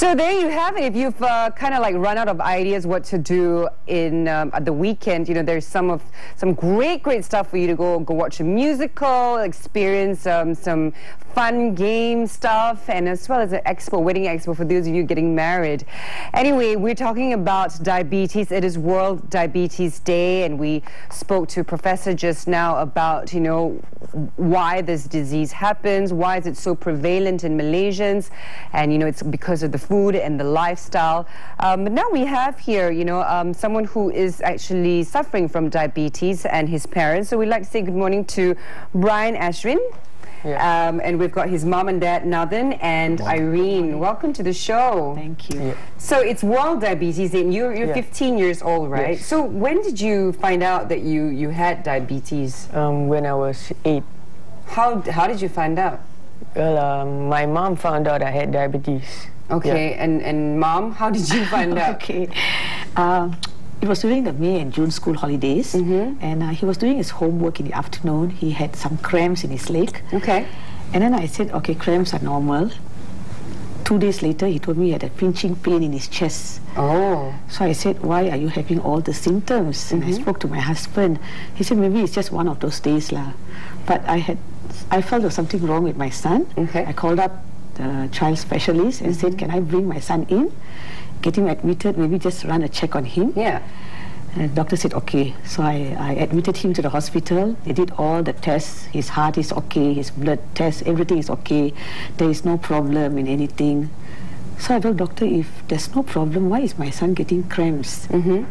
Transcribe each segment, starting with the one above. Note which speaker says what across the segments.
Speaker 1: So there you have it. If you've kind of like run out of ideas what to do in at the weekend, you know, there's some great stuff for you to go watch a musical, experience some fun game stuff, and as well as an expo, wedding expo for those of you getting married. Anyway, we're talking about diabetes. It is World Diabetes Day, and we spoke to Professor just now about, you know, why this disease happens, why is it so prevalent in Malaysians, and, you know, it's because of the food and the lifestyle. But now we have here, you know, someone who is actually suffering from diabetes and his parents. So we'd like to say good morning to Brian Ashwin. Yeah. And we've got his mom and dad, Nathan and Irene. Welcome to the show.
Speaker 2: Thank you.
Speaker 1: Yeah. So it's World Diabetes Day. You're 15 years old, right?
Speaker 2: Yes.
Speaker 1: So when did you find out that you had diabetes?
Speaker 2: When I was 8.
Speaker 1: How did you find out?
Speaker 2: Well, my mom found out I had diabetes.
Speaker 1: Okay, yeah. And mom, how did you find out?
Speaker 3: Okay. It was during the May and June school holidays, and he was doing his homework in the afternoon. He had some cramps in his leg.
Speaker 1: Okay.
Speaker 3: And then I said, okay, cramps are normal. 2 days later, he told me he had a pinching pain in his chest.
Speaker 1: Oh.
Speaker 3: So I said, why are you having all the symptoms? And I spoke to my husband. He said, maybe it's just one of those days lah. But I felt there was something wrong with my son.
Speaker 1: Okay.
Speaker 3: I called up the child specialist and said, can I bring my son in? Get him admitted, maybe just run a check on him.
Speaker 1: Yeah.
Speaker 3: And the doctor said, okay. So I admitted him to the hospital. They did all the tests. His heart is okay, his blood test, everything is okay. There is no problem in anything. So I told doctor, if there's no problem, why is my son getting cramps? 2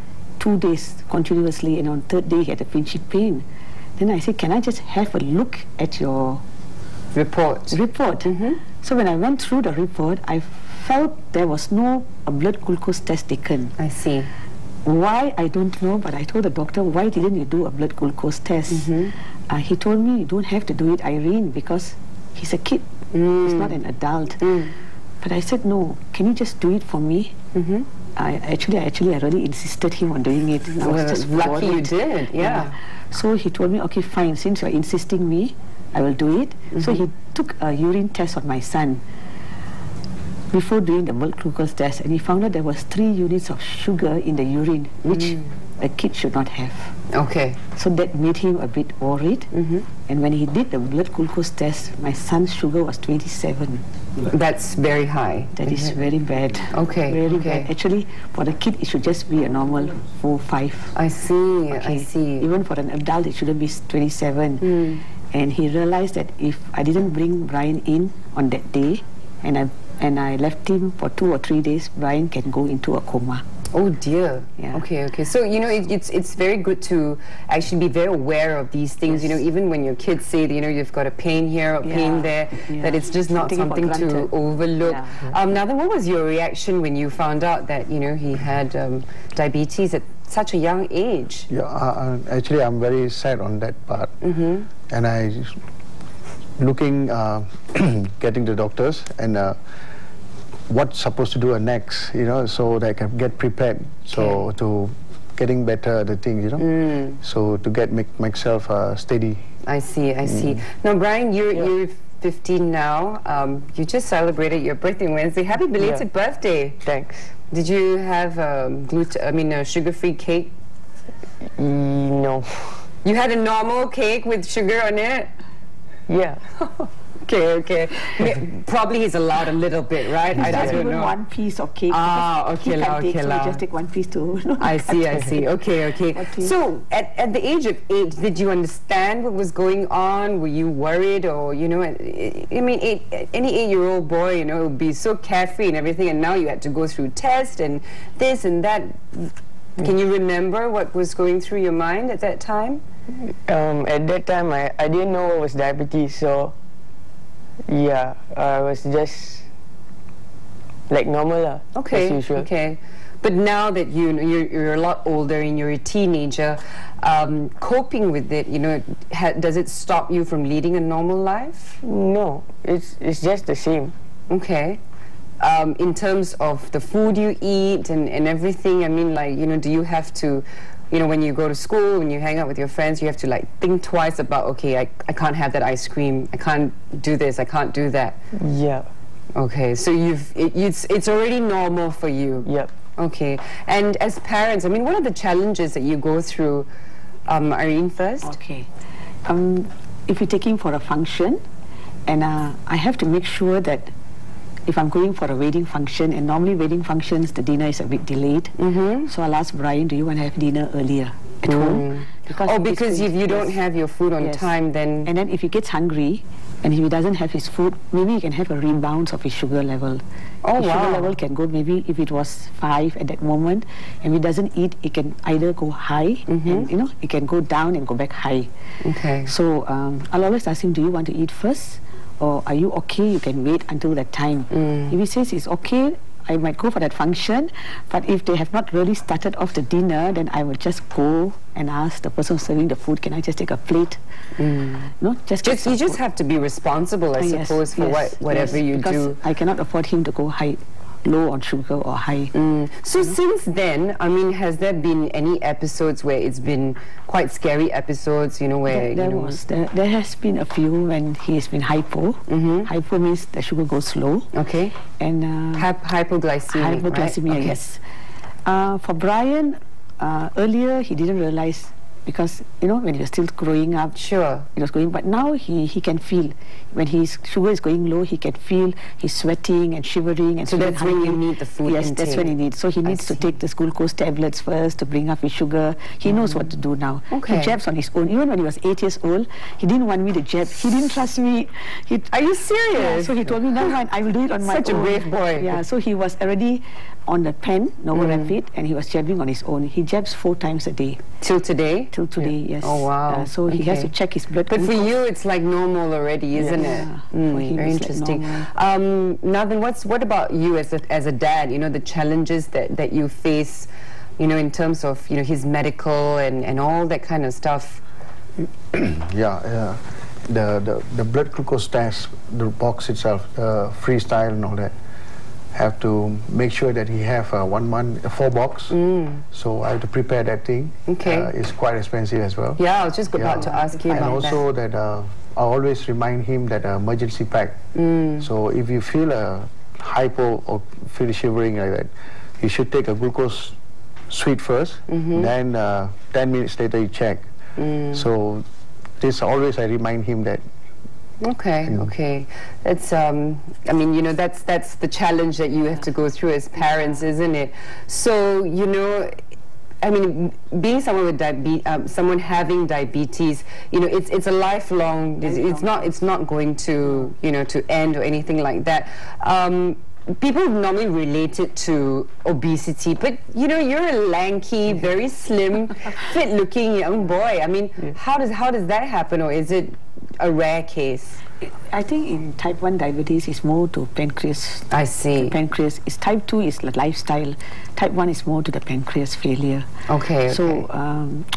Speaker 3: days continuously, and on third day he had a pinchy pain. Then I said, can I just have a look at your report? So when I went through the report, I felt there was no blood glucose test taken.
Speaker 1: I see.
Speaker 3: Why, I don't know, but I told the doctor, why didn't you do a blood glucose test? He told me, you don't have to do it, Irene, because he's a kid. He's not an adult. But I said, no, can you just do it for me? I really insisted him on doing it. I was just
Speaker 1: lucky you did, yeah.
Speaker 3: So he told me, okay, fine, since you're insisting me, I will do it. So he took a urine test on my son before doing the blood glucose test, and he found out there was 3 units of sugar in the urine, which a kid should not have.
Speaker 1: Okay.
Speaker 3: So that made him a bit worried. And when he did the blood glucose test, my son's sugar was 27.
Speaker 1: That's very high.
Speaker 3: That is very bad.
Speaker 1: Okay.
Speaker 3: Very bad. Actually, for a kid, it should just be a normal 4, 5.
Speaker 1: I see. I see.
Speaker 3: Even for an adult, it shouldn't be 27. And he realized that if I didn't bring Brian in on that day, and I left him for 2 or 3 days, Brian can go into a coma.
Speaker 1: Oh dear.
Speaker 3: Yeah.
Speaker 1: Okay. So, you know, it's very good to actually be very aware of these things. You know, even when your kids say that, you know, you've got a pain here or pain there, that it's just not something to overlook. Nathan, what was your reaction when you found out that, you know, he had diabetes at such a young age?
Speaker 4: Yeah, actually, I'm very sad on that part. And I looking, getting the doctors and what's supposed to do next, you know, so that I can get prepared. So to getting better the things, you know, so to make myself steady. I see.
Speaker 1: Now, Brian, you're 15 now. You just celebrated your birthday Wednesday. Happy belated birthday.
Speaker 2: Thanks.
Speaker 1: Did you have a sugar-free cake?
Speaker 2: No.
Speaker 1: You had a normal cake with sugar on it?
Speaker 2: Yeah.
Speaker 1: Okay. Probably he's allowed a little bit, right?
Speaker 3: I don't know. One piece of cake.
Speaker 1: Okay.
Speaker 3: So just take one piece too.
Speaker 1: I see. Okay. So at the age of 8, did you understand what was going on? Were you worried, or, you know, I mean, any 8-year-old boy, you know, would be so carefree and everything, and now you had to go through tests and this and that. Can you remember what was going through your mind at that time?
Speaker 2: At that time, I didn't know what was diabetes, so yeah, I was just like normal as usual.
Speaker 1: Okay. But now that you're a lot older and you're a teenager, coping with it, you know, does it stop you from leading a normal life?
Speaker 2: No, it's just the same.
Speaker 1: Okay. In terms of the food you eat and everything, I mean, like, you know, do you have to, you know, when you go to school, when you hang out with your friends, you have to like think twice about, okay, I can't have that ice cream, I can't do this, I can't do that.
Speaker 2: Yeah.
Speaker 1: Okay, so it's already normal for you.
Speaker 2: Yep.
Speaker 1: Okay, and as parents, I mean, what are the challenges that you go through? Irene first.
Speaker 3: Okay. If you're taking for a function, and I have to make sure that if I'm going for a wedding function, and normally wedding functions, the dinner is a bit delayed. So I'll ask Brian, do you want to have dinner earlier at home?
Speaker 1: Because if you don't have your food on
Speaker 3: Yes.
Speaker 1: time, then...
Speaker 3: And then if he gets hungry, and if he doesn't have his food, maybe he can have a rebound of his sugar level.
Speaker 1: Oh,
Speaker 3: his
Speaker 1: wow.
Speaker 3: sugar level can go, maybe if it was 5 at that moment, and he doesn't eat, it can either go high, and it can go down and go back high.
Speaker 1: Okay.
Speaker 3: So I'll always ask him, do you want to eat first? Or are you okay? You can wait until that time. If he says it's okay, I might go for that function. But if they have not really started off the dinner, then I will just go and ask the person serving the food, can I just take a plate? No, just
Speaker 1: You just have to be responsible, I
Speaker 3: Yes,
Speaker 1: suppose, for
Speaker 3: yes,
Speaker 1: whatever
Speaker 3: yes,
Speaker 1: you
Speaker 3: because
Speaker 1: do.
Speaker 3: I cannot afford him to go low on sugar or high.
Speaker 1: So since then, I mean, has there been any episodes where it's been quite scary episodes, where...
Speaker 3: There has been a few when he has been hypo. Hypo means the sugar goes low.
Speaker 1: Okay.
Speaker 3: And
Speaker 1: hypoglycemia,
Speaker 3: hypoglycemia,
Speaker 1: right? Okay.
Speaker 3: yes. For Brian, earlier he didn't realize, because when he was still growing up,
Speaker 1: Sure.
Speaker 3: it was going, but now he can feel when his sugar is going low, he can feel he's sweating and shivering, and
Speaker 1: So
Speaker 3: feeling
Speaker 1: that's when you
Speaker 3: hungry.
Speaker 1: need the food
Speaker 3: Yes, that's when he
Speaker 1: intake.
Speaker 3: needs. So he needs to
Speaker 1: see.
Speaker 3: take the glucose tablets first to bring up his sugar. He knows what to do now.
Speaker 1: Okay.
Speaker 3: He jabs on his own. Even when he was 8 years old, he didn't want me to jab. He didn't trust me.
Speaker 1: Are you serious?
Speaker 3: Yeah, so he told me, never mind, I will do it on my own.
Speaker 1: Such a brave boy.
Speaker 3: Yeah, so he was already on the pen, Novorapid, and he was jabbing on his own. He jabs 4 times a day.
Speaker 1: Till today?
Speaker 3: Till today, yes.
Speaker 1: Oh, wow.
Speaker 3: So he has
Speaker 1: Okay.
Speaker 3: to check his blood
Speaker 1: But for
Speaker 3: glucose.
Speaker 1: you, it's like normal already, isn't it?
Speaker 3: Yeah. For him,
Speaker 1: Very
Speaker 3: it's like
Speaker 1: interesting.
Speaker 3: normal.
Speaker 1: Navin, what about you as a dad? The challenges that you face, in terms of his medical and all that kind of stuff.
Speaker 4: Yeah, the blood glucose test, the box itself, the freestyle and all that, have to make sure that he have 1 month, 4 box. So I have to prepare that thing.
Speaker 1: Okay.
Speaker 4: It's quite expensive as well.
Speaker 1: Yeah, I was just about to ask you
Speaker 4: And
Speaker 1: about
Speaker 4: also that I always remind him that emergency pack. So if you feel a hypo or feel shivering like that, you should take a glucose sweet first, then 10 minutes later you check. So this always I remind him that.
Speaker 1: Okay, okay. That's I mean, that's the challenge that you have to go through as parents, isn't it? So, I mean, being someone with someone having diabetes, it's a lifelong disease. It's not going to to end or anything like that. People normally relate it to obesity, but you're a lanky, very slim, fit-looking young boy. I mean, how does that happen, or is it a rare case?
Speaker 3: I think in type 1 diabetes is more to pancreas.
Speaker 1: I see.
Speaker 3: Pancreas is type 2 is the lifestyle. Type 1 is more to the pancreas failure.
Speaker 1: Okay.
Speaker 3: So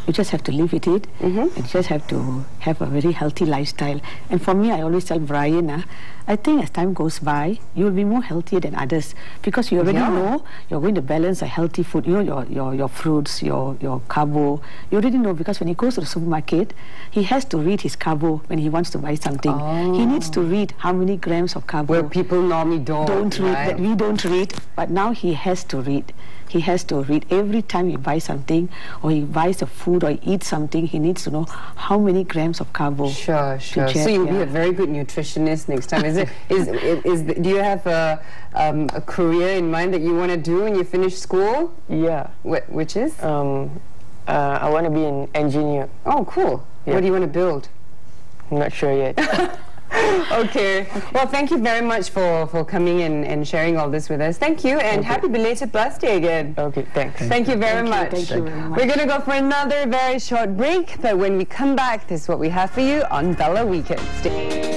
Speaker 3: you just have to live with it. You just have to have a very healthy lifestyle. And for me, I always tell Brian, I think as time goes by, you will be more healthier than others, because you already know you're going to balance a healthy food. Your fruits, your carbo. You already know, because when he goes to the supermarket, he has to read his carbo when he wants to buy something. He needs to read how many grams of carbo.
Speaker 1: Where people normally don't
Speaker 3: read,
Speaker 1: right?
Speaker 3: that we don't read, but now he has to read. He has to read every time he buys something, or he buys a food, or he eats something. He needs to know how many grams of carbo.
Speaker 1: Sure. So you'll be a very good nutritionist next time. Do you have a career in mind that you want to do when you finish school?
Speaker 2: Yeah.
Speaker 1: Which is?
Speaker 2: I want to be an engineer.
Speaker 1: Oh, cool.
Speaker 2: Yeah.
Speaker 1: What do you want to build?
Speaker 2: I'm not sure yet.
Speaker 1: Okay. Well, thank you very much for coming and sharing all this with us. Thank you, and happy belated birthday again.
Speaker 2: Okay, thanks.
Speaker 1: Thank you very much.
Speaker 3: Thank you very much.
Speaker 1: We're going to go for another very short break, but when we come back, this is what we have for you on Bella Weekend. Stay